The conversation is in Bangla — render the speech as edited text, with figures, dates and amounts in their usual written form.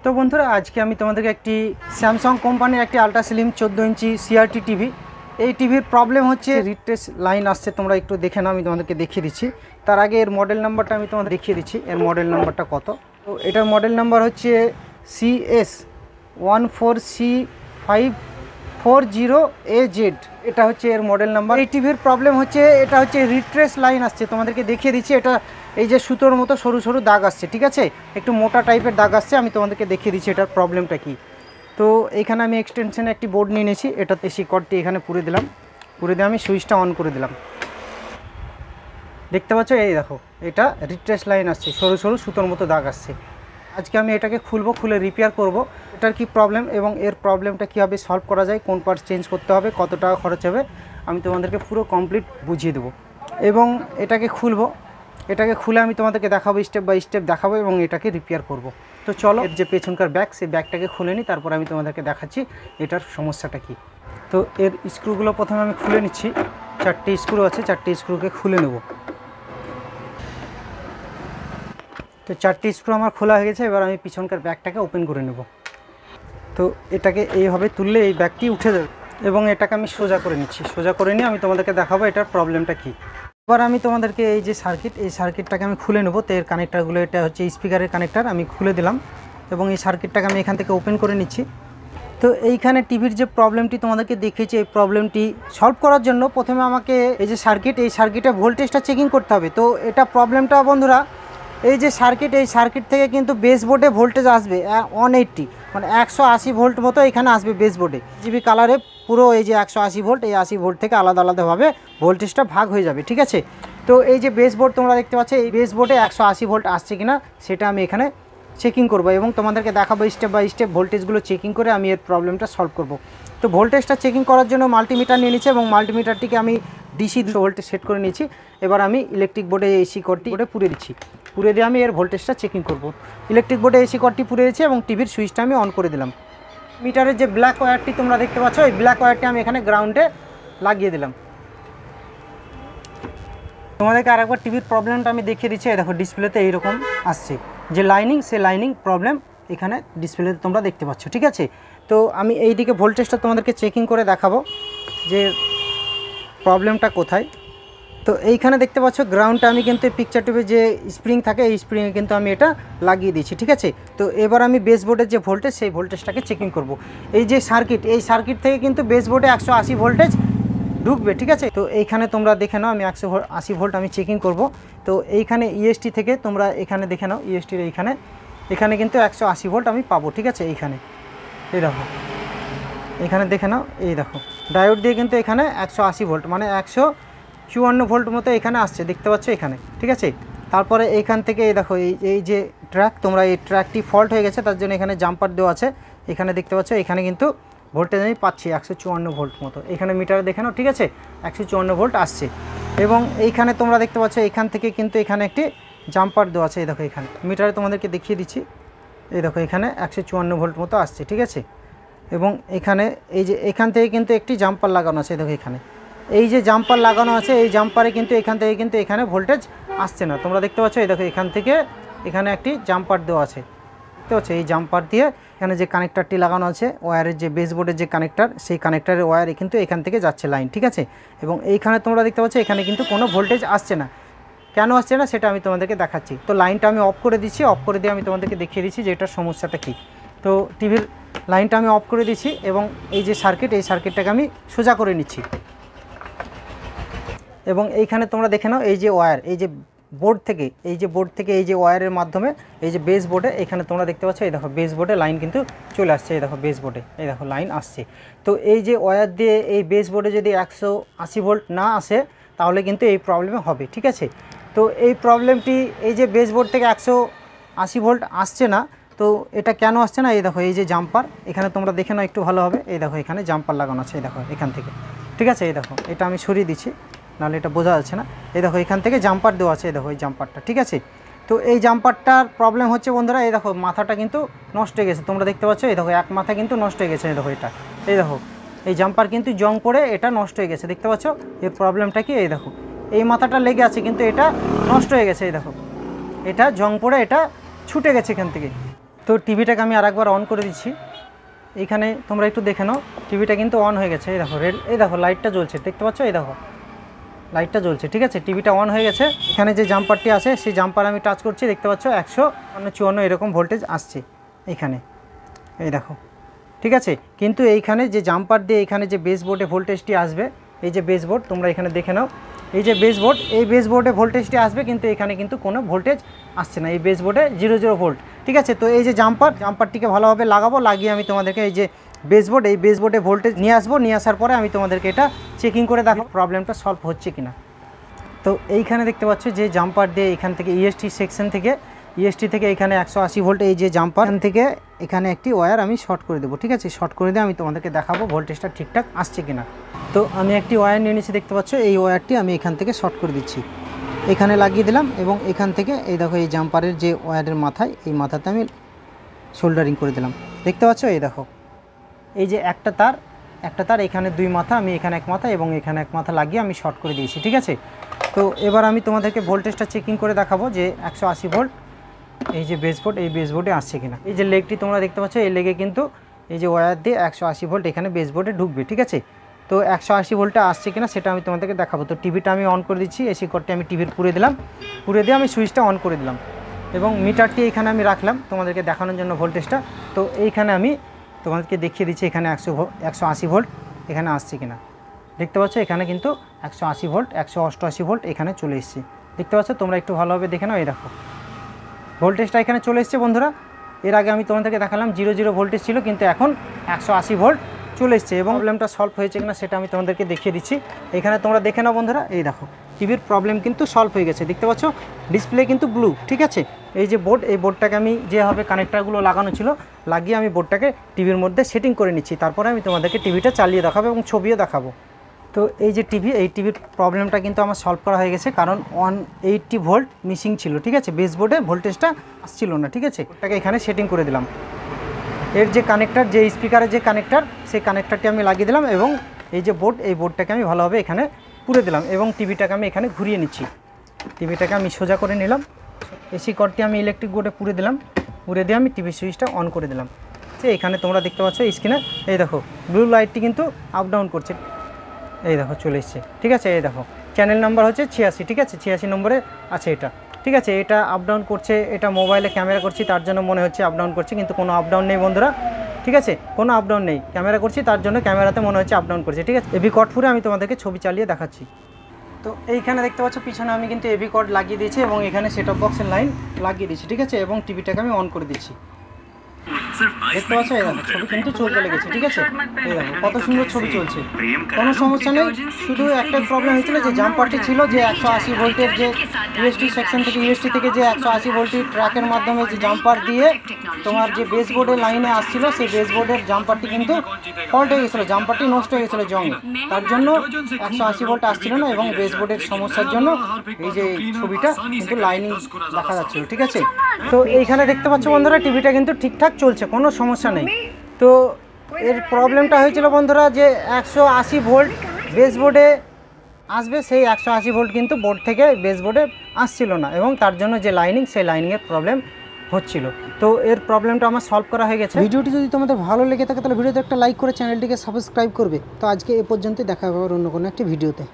তো বন্ধুরা আজকে আমি তোমাদেরকে একটি স্যামসাং কোম্পানির একটি আল্ট্রা স্লিম 14 ইঞ্চি সিআরটি টিভি। এই টিভির প্রবলেম হচ্ছে রিফ্রেশ লাইন আসছে, তোমরা একটু দেখে নাও, আমি তোমাদেরকে দেখিয়ে দিচ্ছি। তার আগে এর মডেল নাম্বারটা আমি তোমাদের দেখিয়ে দিচ্ছি, এর মডেল নাম্বারটা কত। তো এটার মডেল নাম্বার হচ্ছে CS14C540AZ, এটা হচ্ছে এর মডেল নাম্বার। এই টিভির প্রবলেম হচ্ছে এটা হচ্ছে রিফ্রেশ লাইন আসছে, তোমাদেরকে দেখিয়ে দিচ্ছি। এটা এই যে সুতোর মতো সরু সরু দাগ আসছে, ঠিক আছে, একটু মোটা টাইপের দাগ আসছে। আমি তোমাদেরকে দেখিয়ে দিচ্ছি এটার প্রবলেমটা কি। তো এইখানে আমি এক্সটেনশনে একটি বোর্ড নিয়ে নিয়েছি, এটাতে শিকড়টি এখানে পুরে দিলাম, পুরে দিয়ে আমি সুইচটা অন করে দিলাম। দেখতে পাচ্ছ, এই দেখো এটা রিফ্রেশ লাইন আসছে, সরু সরু সুতোর মতো দাগ আসছে। আজকে আমি এটাকে খুলবো, খুলে রিপেয়ার করব, এটার কি প্রবলেম এবং এর প্রবলেমটা কীভাবে সলভ করা যায়, কোন পার্টস চেঞ্জ করতে হবে, কত টাকা খরচ হবে, আমি তোমাদেরকে পুরো কমপ্লিট বুঝিয়ে দেবো। এবং এটাকে খুলবো, এটাকে খুলে আমি তোমাদেরকে দেখাবো, স্টেপ বাই স্টেপ দেখাবো এবং এটাকে রিপেয়ার করব। তো চলো, এর যে পেছনকার ব্যাগ, সেই ব্যাগটাকে খুলে নিই, তারপর আমি তোমাদেরকে দেখাচ্ছি এটার সমস্যাটা কি। তো এর স্ক্রুগুলো প্রথমে আমি খুলে নিচ্ছি, 4টি স্ক্রু আছে, 4টি স্ক্রুকে খুলে নেব। তো 4টি স্ক্রু আমার খোলা হয়ে গেছে, এবার আমি পিছনকার ব্যাগটাকে ওপেন করে নেব। তো এটাকে এইভাবে তুললে এই ব্যাগটি উঠে যাবে এবং এটাকে আমি সোজা করে নিচ্ছি। সোজা করে নিয়ে আমি তোমাদেরকে দেখাবো এটার প্রবলেমটা কী। এবার আমি তোমাদেরকে এই যে সার্কিট, এই সার্কিটটাকে আমি খুলে নেব। তো এর কানেক্টারগুলো, এটা হচ্ছে স্পিকারের কানেক্টার, আমি খুলে দিলাম এবং এই সার্কিটটাকে আমি এখান থেকে ওপেন করে নিচ্ছি। তো এইখানে টিভির যে প্রবলেমটি তোমাদেরকে দেখিয়েছি, এই প্রবলেমটি সলভ করার জন্য প্রথমে আমাকে এই যে সার্কিট, এই সার্কিটের ভোল্টেজটা চেকিং করতে হবে। তো এটা প্রবলেমটা বন্ধুরা, এই যে সার্কিট, এই সার্কিট থেকে কিন্তু বেস বোর্ডে ভোল্টেজ আসবে 180, মানে 180 ভোল্ট মতো এখানে আসবে বেস বোর্ডে। জিবি কালারে পুরো এই যে 180 ভোল্ট, এই 80 ভোল্ট থেকে আলাদা আলাদাভাবে ভোল্টেজটা ভাগ হয়ে যাবে, ঠিক আছে। তো এই যে বেস বোর্ড তোমরা দেখতে পাচ্ছ, এই বেস বোর্ডে 180 ভোল্ট আসছে কিনা সেটা আমি এখানে চেকিং করব এবং তোমাদেরকে দেখাবো স্টেপ বাই স্টেপ ভোল্টেজগুলো চেকিং করে আমি এর প্রবলেমটা সলভ করব। তো ভোল্টেজটা চেকিং করার জন্য মাল্টিমিটার নিয়ে নিচ্ছি এবং মাল্টিমিটারটিকে আমি ডিসি 200 ভোল্টে সেট করে নিচ্ছি। এবার আমি ইলেকট্রিক বোর্ডে এসি কর্ডটি পুরে দিচ্ছি, পুরে দিয়ে আমি এর ভোল্টেজটা চেকিং করব। ইলেকট্রিক বোর্ডে এসি কর্ডটি পুরে দিয়েছি এবং টিভির সুইচটা আমি অন করে দিলাম। মিটারের যে ব্ল্যাক ওয়্যারটি তোমরা দেখতে পাচ্ছ, এই ব্ল্যাক ওয়্যারটি আমি এখানে গ্রাউন্ডে লাগিয়ে দিলাম। তোমাদেরকে আরেকবার টিভির প্রবলেমটা আমি দেখিয়ে দিচ্ছি। এই দেখো ডিসপ্লেতে এইরকম আসছে যে লাইনিং, সে লাইনিং প্রবলেম এখানে ডিসপ্লেতে তোমরা দেখতে পাচ্ছ, ঠিক আছে। তো আমি এই দিকে ভোল্টেজটা তোমাদেরকে চেকিং করে দেখাবো যে প্রবলেমটা কোথায়। তো এইখানে দেখতে পাচ্ছ গ্রাউন্ডটা আমি কিন্তু পিকচার টিউবে যে স্প্রিং থাকে, এই স্প্রিংয়ে কিন্তু আমি এটা লাগিয়ে দিয়েছি, ঠিক আছে। তো এবার আমি বেস বোর্ডের যে ভোল্টেজ, সেই ভোল্টেজটাকে চেকিং করব। এই যে সার্কিট, এই সার্কিট থেকে কিন্তু বেস বোর্ডে 180 ভোল্টেজ ঢুকবে, ঠিক আছে। তো এইখানে তোমরা দেখে নাও, আমি 180 ভোল্ট আমি চেকিং করব। তো এইখানে ইএসটি থেকে তোমরা এখানে দেখে নাও, ইএসটির এখানে কিন্তু 180 ভোল্ট আমি পাবো, ঠিক আছে। এইখানে এই দেখো, এখানে দেখে নাও, এই দেখো ডায়োড দিয়ে কিন্তু এখানে 180 ভোল্ট মানে 154 ভোল্ট মতো এখানে আসছে, দেখতে পাচ্ছ এখানে, ঠিক আছে। তারপরে এইখান থেকে এই দেখো এই যে ট্র্যাক, তোমরা এই ট্র্যাকটি ফল্ট হয়ে গেছে, তার জন্য এখানে জাম্পার দেওয়া আছে। এখানে দেখতে পাচ্ছ এখানে কিন্তু ভোল্টেজ আমি পাচ্ছি 154 ভোল্ট মতো, এখানে মিটারে দেখে নাও, ঠিক আছে, 154 ভোল্ট আসছে। এবং এইখানে তোমরা দেখতে পাচ্ছ এখান থেকে কিন্তু এখানে একটি জাম্পার দেওয়া আছে, এই দেখো এখানে মিটারে তোমাদেরকে দেখিয়ে দিচ্ছি, এই দেখো এখানে 154 ভোল্ট মতো আসছে, ঠিক আছে। এবং এখানে এই যে এখান থেকে কিন্তু একটি জাম্পার লাগানো আছে, দেখো এখানে এই যে জাম্পার লাগানো আছে, এই জাম্পারে কিন্তু এখান থেকে কিন্তু এখানে ভোল্টেজ আসছে না, তোমরা দেখতে পাচ্ছ। এই দেখো এখান থেকে এখানে একটি জাম্পার দেওয়া আছে, দেখতে পাচ্ছ। এই জাম্পার দিয়ে এখানে যে কানেক্টারটি লাগানো আছে ওয়্যারের, যে বেস বোর্ডের যে কানেক্টার, সেই কানেক্টারের ওয়্যারে কিন্তু এখান থেকে যাচ্ছে লাইন, ঠিক আছে। এবং এইখানে তোমরা দেখতে পাচ্ছ এখানে কিন্তু কোনো ভোল্টেজ আসছে না। কেন আসছে না সেটা আমি তোমাদেরকে দেখাচ্ছি। তো লাইনটা আমি অফ করে দিচ্ছি, অফ করে দিয়ে আমি তোমাদেরকে দেখিয়ে দিচ্ছি যে এটার সমস্যাটা কী। তো টিভির লাইনটা আমি অফ করে দিচ্ছি এবং এই যে সার্কিট, এই সার্কিটটাকে আমি সোজা করে নিচ্ছি। এবং এইখানে তোমরা দেখে নাও এই যে ওয়্যার, এই যে বোর্ড থেকে এই যে ওয়্যারের মাধ্যমে এই যে বেস বোর্ডে এখানে তোমরা দেখতে পাচ্ছ, এই দেখো বেস বোর্ডে লাইন কিন্তু চলে আসছে, এই দেখো বেস বোর্ডে এই দেখো লাইন আসছে। তো এই যে ওয়্যার দিয়ে এই বেস বোর্ডে যদি 180 ভোল্ট না আসে তাহলে কিন্তু এই প্রবলেমে হবে, ঠিক আছে। তো এই প্রবলেমটি, এই যে বেস বোর্ড থেকে 180 ভোল্ট আসছে না, তো এটা কেন আসছে না, এই দেখো এই যে জাম্পার, এখানে তোমরা দেখে নাও একটু ভালোভাবে, এই দেখো এখানে জাম্পার লাগানো আছে, এই দেখো এখান থেকে, ঠিক আছে। এই দেখো এটা আমি সরিয়ে দিচ্ছি, নাহলে এটা বোঝা যাচ্ছে না। এই দেখো এখান থেকে জাম্পার দেওয়া আছে, এই দেখো এই জাম্পারটা, ঠিক আছে। তো এই জাম্পারটার প্রবলেম হচ্ছে বন্ধুরা, এই দেখো মাথাটা কিন্তু নষ্ট হয়ে গেছে, তোমরা দেখতে পাচ্ছ, এই দেখো এক মাথা কিন্তু নষ্ট হয়ে গেছে, এই দেখো এটা, এই দেখো এই জাম্পার কিন্তু জং পড়ে এটা নষ্ট হয়ে গেছে, দেখতে পাচ্ছ। এর প্রবলেমটা কি, এই দেখো এই মাথাটা লেগে আছে কিন্তু এটা নষ্ট হয়ে গেছে, এই দেখো এটা জং পড়ে এটা ছুটে গেছে এখান থেকে। তো তো টিভিটাকে আমি আরেকবার অন করে দিচ্ছি। এইখানে তোমরা একটু দেখে নাও, টিভিটা কিন্তু অন হয়ে গেছে। এই দেখো রেড, এই দেখো লাইটটা জ্বলছে, দেখতে পাচ্ছ? এই দেখো লাইটটা জ্বলছে, ঠিক আছে, টিভিটা অন হয়ে গেছে। এখানে যে জাম্পারটি আছে সেই জাম্পার আমি টাচ করছি, দেখতে পাচ্ছ 154 এরকম ভোল্টেজ আসছে এইখানে, এই দেখো, ঠিক আছে। কিন্তু এইখানে যে জাম্পার দিয়ে এখানে যে বেসবোর্ডে ভোল্টেজটি আসবে, এই যে বেসবোর্ড তোমরা এখানে দেখে নাও, এই যে বেসবোর্ড, এই বেসবোর্ডে ভোল্টেজটি আসবে, কিন্তু এখানে কিন্তু কোনো ভোল্টেজ আসছে না, এই বেসবোর্ডে 00 ভোল্ট, ঠিক আছে। তো এই যে জাম্পারটিকে ভালোভাবে লাগাবো, লাগিয়ে আমি তোমাদেরকে এই যে বেসবোর্ড, এই বেসবোর্ডে ভোল্টেজ নিয়ে আসবো, নিয়ে আসার পরে আমি তোমাদেরকে এটা চেকিং করে দেখো প্রবলেমটা সলভ হচ্ছে কিনা। তো এইখানে দেখতে পাচ্ছ যে জাম্পার দিয়ে এখান থেকে ইএসটি সেকশন থেকে, ইএসটি থেকে এখানে 180 ভোল্ট এই যে জাম্পার থেকে এখানে একটি ওয়্যার আমি শর্ট করে দেবো, ঠিক আছে। শর্ট করে দিয়ে আমি তোমাদেরকে দেখাবো ভোল্টেজটা ঠিকঠাক আসছে কিনা। তো আমি একটি ওয়্যার নিয়ে নিচ্ছি, দেখতে পাচ্ছ এই ওয়্যারটি আমি এখান থেকে শর্ট করে দিচ্ছি, এখানে লাগিয়ে দিলাম, এবং এখান থেকে এই দেখো এই জাম্পারের যে ওয়্যারের মাথায়, এই মাথাতে আমি শোল্ডারিং করে দিলাম, দেখতে পাচ্ছ? এই দেখো এই যে একটা তার এখানে 2 মাথা, আমি এখানে 1 মাথা এবং এখানে 1 মাথা লাগিয়ে আমি শর্ট করে দিয়েছি, ঠিক আছে। তো এবার আমি তোমাদেরকে ভোল্টেজটা চেকিং করে দেখাবো যে 180 ভোল্ট এই যে বেসবোর্ড, এই বেসবোর্ডে আসছে কিনা। এই যে লেগটি তোমরা দেখতে পাচ্ছ, এই লেগে কিন্তু এই যে ওয়্যার দিয়ে 180 ভোল্ট এখানে বেসবোর্ডে ঢুকবে, ঠিক আছে। তো 180 ভোল্টটা আসছে কিনা সেটা আমি তোমাদেরকে দেখাবো। তো টিভিটা আমি অন করে দিচ্ছি, এসি কর্ডটি আমি টিভির পুরে দিলাম, পুরে দিয়ে আমি সুইচটা অন করে দিলাম, এবং মিটারটি এখানে আমি রাখলাম তোমাদেরকে দেখানোর জন্য ভোল্টেজটা। তো এইখানে আমি তোমাদেরকে দেখিয়ে দিচ্ছি এখানে 180 ভোল্ট এখানে আসছে কিনা, দেখতে পাচ্ছ? এখানে কিন্তু 180 ভোল্ট 188 ভোল্ট এখানে চলে এসেছে, দেখতে পাচ্ছ? তোমরা একটু ভালোভাবে দেখে নাও, এই দেখো ভোল্টেজটা এখানে চলে এসেছে বন্ধুরা। এর আগে আমি তোমাদেরকে দেখালাম 00 ভোল্টেজ ছিল, কিন্তু এখন 180 ভোল্ট চলে এসেছে, এবং প্রবলেমটা সলভ হয়েছে কিনা সেটা আমি তোমাদেরকে দেখিয়ে দিচ্ছি। এখানে তোমরা দেখে নাও বন্ধুরা, এই দেখো টিভির প্রবলেম কিন্তু সলভ হয়ে গেছে, দেখতে পাচ্ছ? ডিসপ্লে কিন্তু ব্লু, ঠিক আছে। এই যে বোর্ড, এই বোর্ডটাকে আমি যেভাবে কানেক্টারগুলো লাগানো ছিল লাগিয়ে আমি বোর্ডটাকে টিভির মধ্যে সেটিং করে নিচ্ছি, তারপরে আমি তোমাদেরকে টিভিটা চালিয়ে দেখাবো এবং ছবিও দেখাবো। তো এই যে টিভি, এই টিভির প্রবলেমটা কিন্তু আমার সলভ করা হয়ে গেছে, কারণ 180 ভোল্ট মিসিং ছিল, ঠিক আছে, বেসবোর্ডে ভোল্টেজটা আসছিল না, ঠিক আছে। ওটাকে এখানে সেটিং করে দিলাম, এর যে কানেক্টার, যে স্পিকারের যে কানেক্টার, সেই কানেক্টারটি আমি লাগিয়ে দিলাম, এবং এই যে বোর্ড, এই বোর্ডটাকে আমি ভালোভাবে এখানে পুরে দিলাম, এবং টিভিটাকে আমি এখানে ঘুরিয়ে নিচ্ছি, টিভিটাকে আমি সোজা করে নিলাম, এসি কর্ডটি আমি ইলেকট্রিক বোর্ডে পুরে দিলাম, পুরে দিয়ে আমি টিভি সুইচটা অন করে দিলাম। যে এখানে তোমরা দেখতে পাচ্ছ স্ক্রিনে, এই দেখো ব্লু লাইটটি কিন্তু আপ ডাউন করছে, এই দেখো চলে এসছে, ঠিক আছে। এই দেখো চ্যানেল নাম্বার হচ্ছে 86, ঠিক আছে, 86 নম্বরে আছে এটা, ঠিক আছে। এটা আপ ডাউন করছে, এটা মোবাইলে ক্যামেরা করছি তার জন্য মনে হচ্ছে আপ ডাউন করছে, কিন্তু কোনো আপ ডাউন নেই বন্ধুরা, ঠিক আছে, কোনো আপ ডাউন নেই, ক্যামেরা করছি তার জন্য ক্যামেরাতে মনে হচ্ছে আপ ডাউন করছে, ঠিক আছে। এবি কর্ড পুরে আমি তোমাদেরকে ছবি চালিয়ে দেখাচ্ছি। তো এইখানে দেখতে পাচ্ছ পিছনে আমি কিন্তু এবি কর্ড লাগিয়ে দিয়েছি, এবং এখানে সেটঅপ বক্সের লাইন লাগিয়ে দিয়েছি, ঠিক আছে, এবং টিভিটাকে আমি অন করে দিচ্ছি, দেখতে পাচ্ছ? এই দেখো ছবি কিন্তু চলতে লেগেছে, ঠিক আছে, এই দেখো কত সুন্দর ছবি চলছে, কোনো সমস্যা নেই। শুধু একটা প্রবলেম হয়েছিল যে জাম্পারটি ছিল, যে 180 ভোল্টের যে ইউএসটি সেকশন থেকে, ইউএসটি থেকে যে 180 ভোল্টের ট্র্যাকের মাধ্যমে যে জাম্পার দিয়ে তোমার যে বেসবোর্ডের লাইনে আসছিল, সেই বেসবোর্ডের জাম্পারটি কিন্তু ফল্ট হয়ে গেছিলো, জাম্পারটি নষ্ট হয়ে গেছিলো জং, তার জন্য 180 ভোল্ট আসছিল না, এবং বেসবোর্ডের সমস্যার জন্য এই যে ছবিটা কিন্তু লাইনিং দেখা যাচ্ছিল, ঠিক আছে। তো এইখানে দেখতে পাচ্ছ বন্ধুরা টিভিটা কিন্তু ঠিকঠাক চলছে, কোনো সমস্যা নেই। তো এর প্রবলেমটা হয়েছিল বন্ধুরা যে 180 ভোল্ট বেসবোর্ডে আসবে, সেই 180 ভোল্ট কিন্তু বোর্ড থেকে বেসবোর্ডে আসছিল না, এবং তার জন্য যে লাইনিং, সেই লাইনিংয়ের প্রবলেম হচ্ছিল। তো এর প্রবলেমটা আমার সলভ করা হয়ে গেছে। ভিডিওটি যদি তোমাদের ভালো লেগে থাকে তাহলে ভিডিওতে একটা লাইক করে চ্যানেলটিকে সাবস্ক্রাইব করবে। তো আজকে এ পর্যন্তই, দেখা হবে অন্য কোনো একটি ভিডিওতে।